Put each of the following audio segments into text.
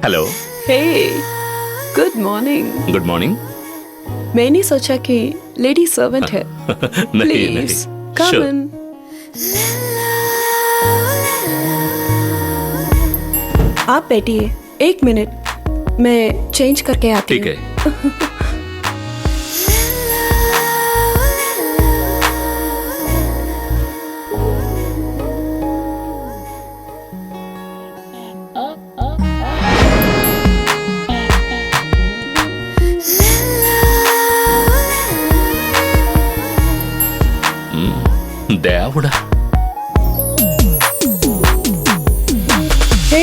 Hello. हे good morning. Good morning. मैंने सोचा कि लेडी सर्वेंट है। नहीं प्लीज नहीं कम Sure. इन। आप बैठिए 1 मिनट, मैं चेंज करके आती ठीक हूँ। है। దేవుడా। हे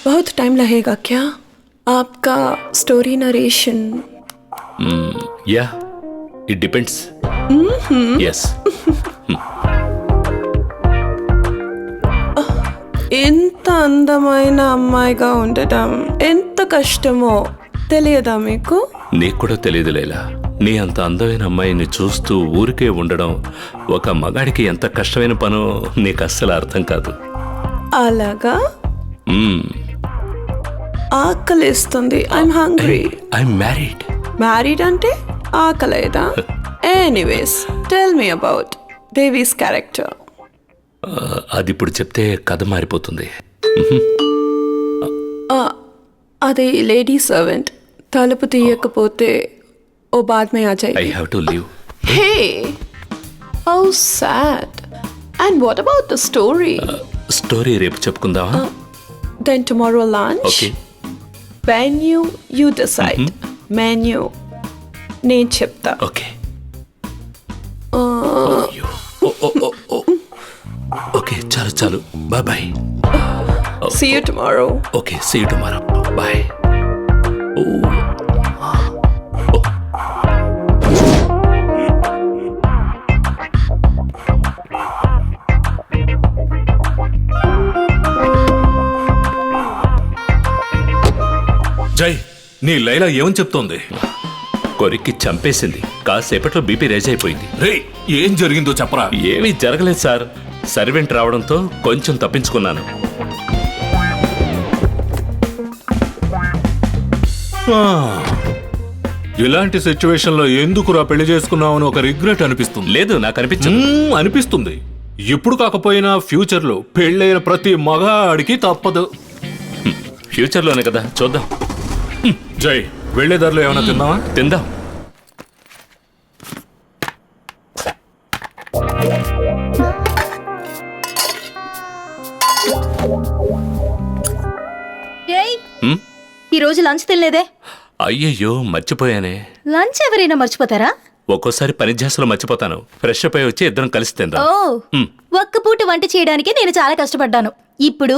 बहुत टाइम लगेगा क्या आपका story narration? Yeah it depends. Yes. ఎంత అందమైన అమ్మాయిగా ఉండటం ఎంత కష్టమో తెలియదా మీకు? నీకు కూడా తెలియదు లైలా, నీ అంత అందమైన అమ్మాయిని చూస్తూ ఊరికే ఉండడం ఒక మగాడికి ఎంత కష్టమైన పనో నీకు అస్సలు అర్థం కాదు। అలాగా? మ్మ్. ఆకలిస్తుంది. I'm hungry. I'm married. Married అంటే ఆకలేదా? Anyways tell me about Devi's character. అది ఇప్పుడు చెప్తే కథ మారిపోతుంది। అది లేడీ సర్వెంట్, తలుపు తీయకపోతే ఓ బాద్ మే ఆ ఐ జాయేగి. Have to leave. Hey how sad. And what about the story? Story రేపు చెప్పుకుందామా? Then tomorrow lunch. Okay. Venue you decide. Menu నేను చెప్తా. ఓకే। ఓకే చాలు చాలు, bye bye. See you tomorrow. Okay, see you tomorrow, bye. Jai, నీ లైలా ఏమని చెప్తోంది? కొరికి చంపేసింది, కాసేపట్లో బీపీ రేజ్ అయిపోయింది। రే, ఏం జరిగిందో చెప్పరా? ఏమీ జరగలేదు సార్, సర్వెంట్ రావడంతో కొంచెం తప్పించుకున్నాను। ఇలాంటి సిచ్యువేషన్ లో ఎందుకురా పెళ్లి చేసుకున్నావు అని ఒక రిగ్రెట్ అనిపిస్తుంది. లేదు, నాకు అనిపించదు। అనిపిస్తుంది. ఇప్పుడు కాకపోయినా ఫ్యూచర్ లో పెళ్ళైన ప్రతి మగాడికి తప్పదు. ఫ్యూచర్లోనే కదా, చూద్దాం। జై, వెళ్లేదారిలో ఏమైనా తిన్నావా? తిందాం। ఏయ్, ఈ రోజు లంచ్ తినలేదే? అయ్యయ్యో, మర్చిపోయానే। లంచ్ ఎవరైనా మర్చిపోతారా? ఒక్కోసారి పని ధ్యాసలో మర్చిపోతాను। ఫ్రెష్ అప్ అయి వచ్చి ఇద్దరం కలిసి తిందాం। ఓ, ఒక్క పూట వంట చేయడానికి నేను చాలా కష్టపడ్డాను. ఇప్పుడు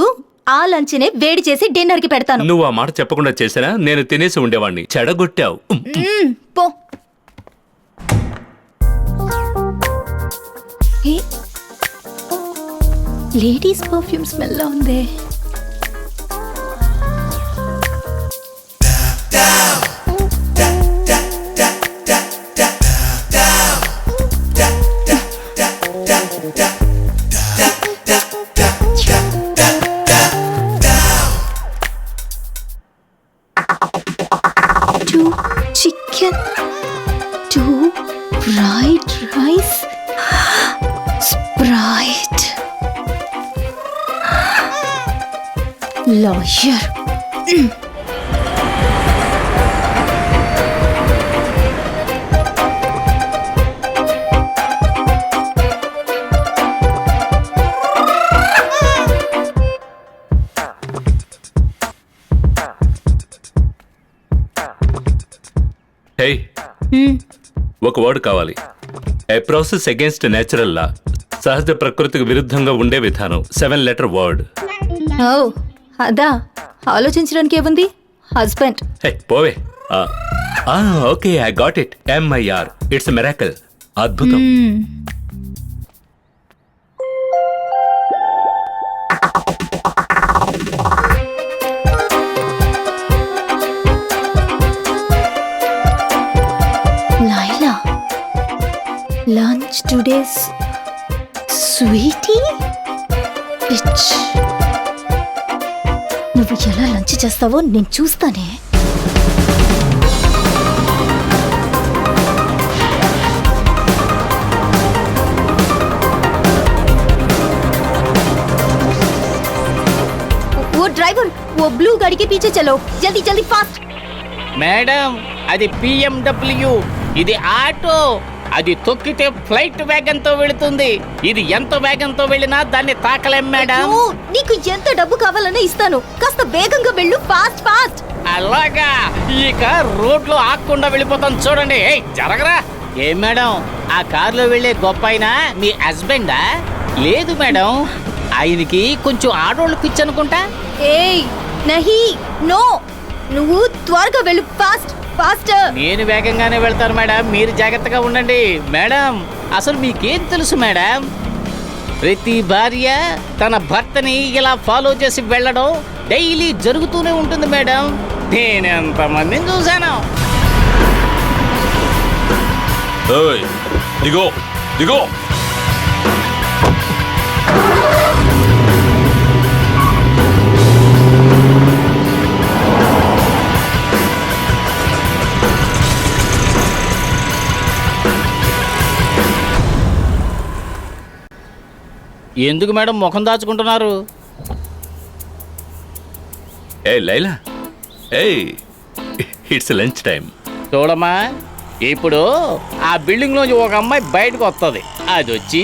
ఆ లంచ్ నే వేడి చేసి డిన్నర్ కి పెడతాను. నువ్వు ఆ మాట చెప్పకుండా చేసినా నేను తినేసి ఉండేవాడిని। చెడగొట్టావు। పో. లేడీస్ పర్ఫ్యూమ్ స్మెల్ లా ఉందే. Two chicken, two fried rice, Sprite. Lawyer. హే, ఒక వర్డ్ కావాలి। ఏ ప్రాసెస్ అగేన్స్ట్ నేచురల్ లా, సహజ ప్రకృతికి విరుద్ధంగా ఉండే విధానం। 7 లెటర్ వర్డ్। ఓ, అదా? ఆలోచించడానికి ఏముంది? హస్బెండ్. హే, పోవే। Okay, I got it. MIR. It's miracle, అద్భుతం। Laila, lunch today's sweetie. పిచ్, నువ్వు ఎలా లంచ్ చేస్తావో నేను చూస్తానే. वो ड्राइवर वो ब्लू गाड़ी के पीछे चलो, जल्दी जल्दी फास्ट. మేడం అది పిఎండబ్ల్యూ, ఇది ఆటో. అది తొక్కితే ఫ్లైట్ వేగంతో వెళుతుంది. ఇది ఎంత వేగంతో వెళ్ళినా దాన్ని తాకలేం మేడం. ఓ, నీకు ఎంత డబ్బు కావాలన్నా ఇస్తాను, కాస్త వేగంగా వెళ్ళు, ఫాస్ట్ ఫాస్ట్. అలాగా, ఇక రోడ్లో ఆగకుండా వెళ్ళిపోతాం చూడండి. ఏయ్ జరగరా. ఏం మేడం, ఆ కారులో వెళ్ళే గొప్ప ఆయన మీ హస్బెండా? లేదు మేడం, ఆయనకి కొంచెం ఆడోళ్ళు పిచ్చి అనుకుంటా. ఏయ్ నహీ, నో, నువ్వు త్వరగా వెళ్ళు, ఫాస్ట్ ఫాస్ట్. నేను వేగంగానే వెళ్తాను మేడం, మీరు జాగ్రత్తగా ఉండండి. మేడం అసలు మీకేం తెలుసు మేడం, ప్రతి భార్య తన భర్తని ఇలా ఫాలో చేసి వెళ్ళడం డైలీ జరుగుతూనే ఉంటుంది మేడం. నేను ఎంతమందిని చూశాను. ఏయ్, దిగో దిగో. ఎందుకు మేడం ముఖం దాచుకుంటున్నారు? ఏ లైలా, ఏయ్ ఇట్స్ లంచ్ టైం. చూడమ్మా, ఇప్పుడు ఆ బిల్డింగ్ లోంచి ఒక అమ్మాయి బయటకు వస్తుంది. అది వచ్చి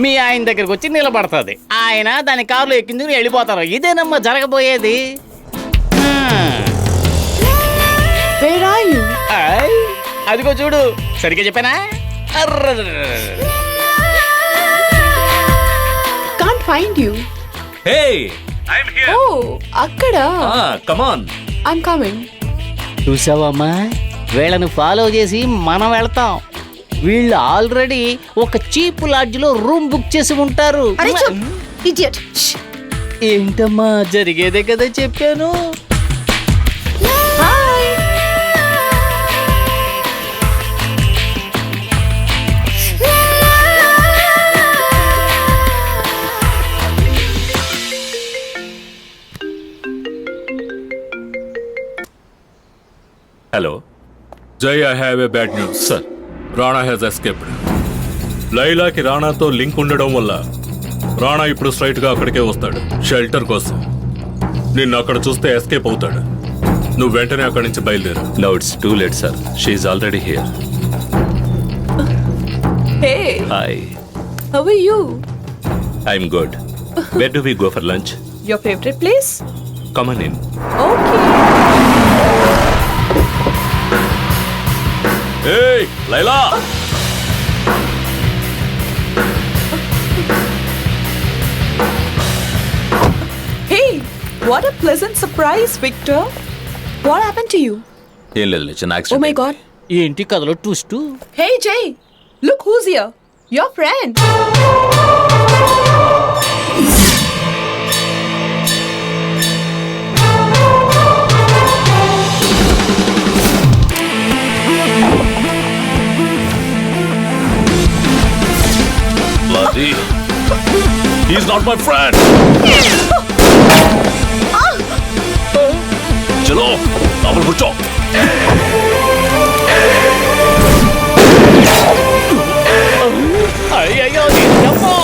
మీ ఆయన దగ్గరకు వచ్చి నిలబడుతుంది. ఆయన దాని కారులో ఎక్కించుకుని వెళ్ళిపోతారు. ఇదేనమ్మా జరగబోయేది. Where are you? ఆయ్, అదిగో చూడు, సరిగ్గా చెప్పానా? అర్రర్రర్రర్ర. Can't find you. Hey I'm here. Oh, akkada. Come on. I'm coming. చూసావమ్మా, వీళ్ళని ఫాలో చేసి మనం వెళ్తాం. వీళ్ళు ఆల్రెడీ ఒక చీప్ లాడ్జ్లో రూమ్ బుక్ చేసి ఉంటారు. అరే చూప్, ఇడియట్. ఏంటమ్మా, జరిగేదే కదా చెప్పాను. Hi. Hello Jai, I have a bad news. Sir. Rana has escaped. లైలాకి రాణాతో లింక్ ఉండడం వల్ల రాణా ఇప్పుడు స్ట్రైట్ గా అక్కడికే వస్తాడు, షెల్టర్ కోసం. నిన్ను అక్కడ చూస్తే ఎస్కేప్ అవుతాడు. నువ్వు వెంటనే అక్కడి నుంచి బయలుదేరు. No it's too late sir, she's already here. Hey, hi, how are you? I'm good. Where do we go for lunch? Your favorite place? Come on in. Okay. ఏయ్ Laila, Hey, what a pleasant surprise, Victor. What happened to you? ఏం లేదు, చిన్న Oh accident. my God. ఏంటి కథలో twist? Hey, Jay. Look who's here. Your friend. Bloody. He's not my friend. चलो, double पूछो. అయ్యయ్యో, నిజమా?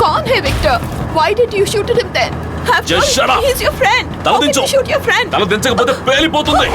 कौन है Victor? Why did you shoot at him then? Just shut up. He's your friend. తల How can దించు. you shoot your friend? తల దించకపోతే పేలిపోతుంది.